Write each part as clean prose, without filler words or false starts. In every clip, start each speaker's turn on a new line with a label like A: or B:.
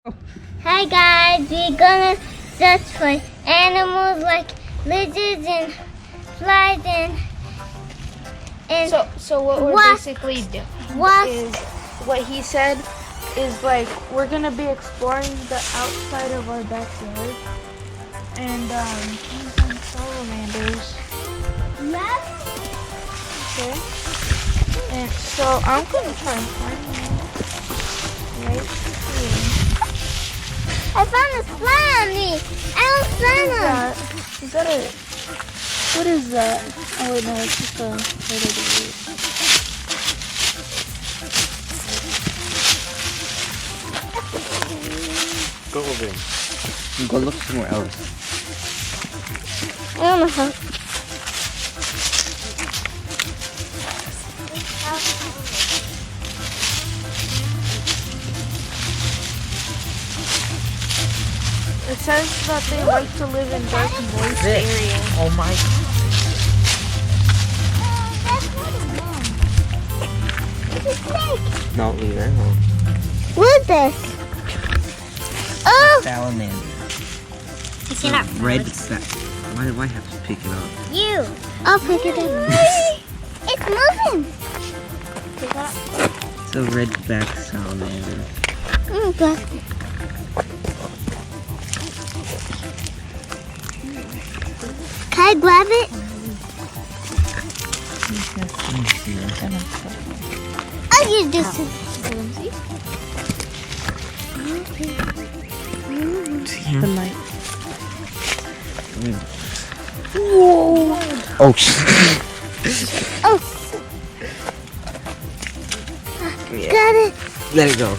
A: Hi guys, we're gonna search for animals like lizards and flies and
B: So what we're basically doing is what he said is like we're gonna be exploring the outside of our backyard and using salamanders. Okay. And so I'm gonna try and find one right here.
A: I found a fly on me. I don't find them.
B: Is that a? What is that? Oh wait, no, it's just a little bit.
C: Go over him. You go look somewhere else.
A: I don't know how.
B: It says that they like to live in dark, moist areas.
C: Oh my. No, leave it alone.
A: What is this? Oh!
C: Salamander.
A: Pick it up.
C: Red back. Why do I have to pick it up?
A: You. I'll pick it up. It's moving.
C: It's a red backed salamander.
A: Oh God. Can I grab it? Oh, you do
C: The light. Whoa. Oh shit.
A: Oh. Got it.
C: Let it go.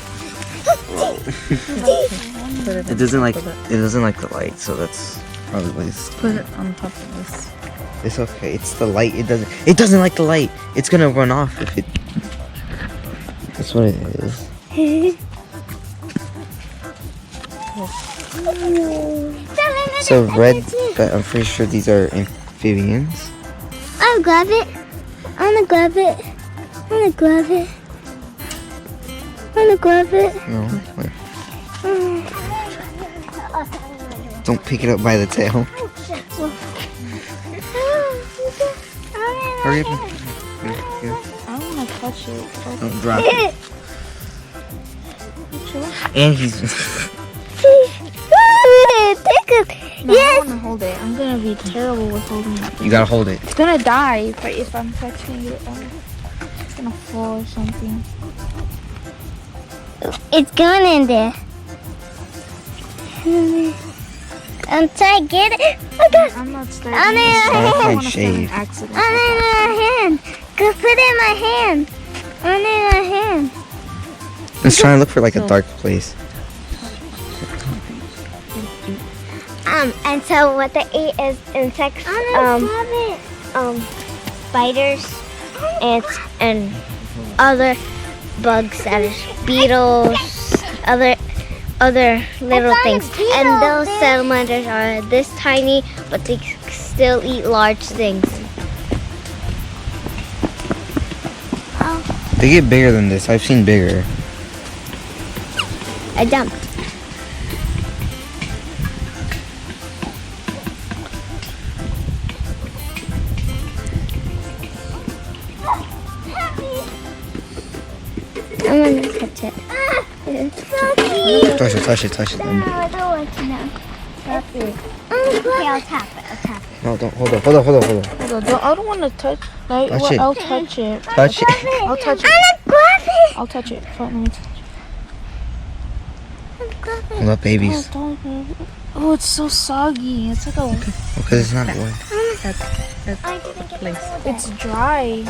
C: It doesn't like the light, so that's probably why it's.
D: Put it on top of this.
C: It's okay. It's the light. It doesn't like the light. It's gonna run off if it. That's what it is. So red, but I'm pretty sure these are amphibians.
A: I'll grab it. I'm gonna grab it. I'm gonna grab it. I'm gonna grab it.
C: No, wait. Don't pick it up by the tail. Hurry up. Here.
B: I don't want to touch it.
C: Don't drop it. And he's.
A: Take it.
B: No, I want to hold it. I'm gonna be terrible with holding it.
C: You gotta hold it.
B: It's gonna die if I'm touching it. It's gonna fall or something.
A: It's going in there. I'm trying to get it. Oh God.
B: I'm not starting.
A: On in my
C: Sounds
A: hand.
C: like shade.
B: Accident.
A: On in my hand. Go put it in my hand. On in my hand.
C: Let's try and look for like a dark place.
A: And so what they eat is insects, spiders, ants, and other bugs, that is beetles, other little things. And those salamanders are this tiny, but they still eat large things.
C: They get bigger than this. I've seen bigger.
A: I jumped. I'm gonna touch it.
C: Touch it.
A: No, I don't want to know. Tap it. Okay, I'll tap it.
C: No, don't. Hold on.
B: Hold on. I don't want to touch.
C: Touch it.
B: I'll touch it.
C: Touch it.
B: I'll touch it.
A: I'm gonna grab it.
B: I'll touch it. Let me touch it.
C: Hold up, babies.
B: Oh, it's so soggy. It's like a.
C: Because it's not wet.
D: That's the place.
B: It's dry.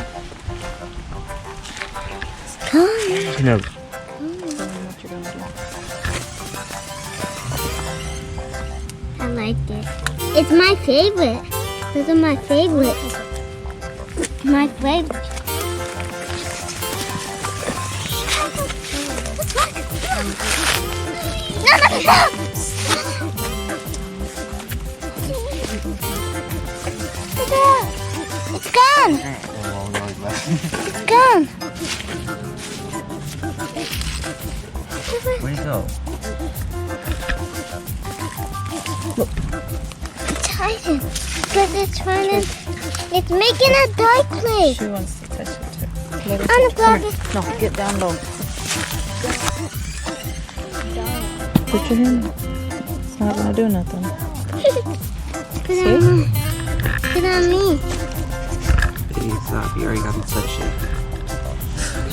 C: No.
A: I liked it. It's my favorite. Those are my favorite. My favorite. No. It's gone. It's gone.
C: Where'd it go?
A: It's hiding. Because it's running. It's making a dark place.
D: She wants to touch it too. Let her
A: I'm
D: touch. Come
A: glad
D: here. No, get down low. Put your hand. It's not gonna do nothing.
A: Put on me. Put on me.
C: Baby, stop. You already got to touch it.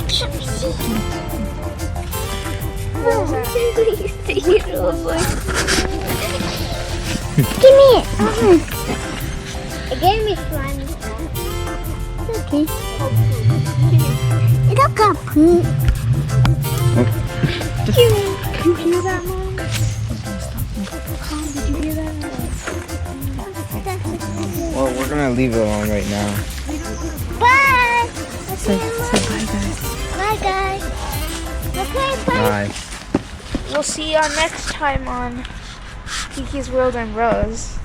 A: Can't see. Oh, you little boy. Give me it. It gave me slimy. It's okay. It don't got poop. Did you hear that, Mom? Did you hear that?
C: Well, we're gonna leave it alone right now.
A: Bye.
D: Say bye, guys.
A: Bye, guys. Okay, bye.
C: Bye.
B: We'll see y'all next time on Kiki's World and Rose.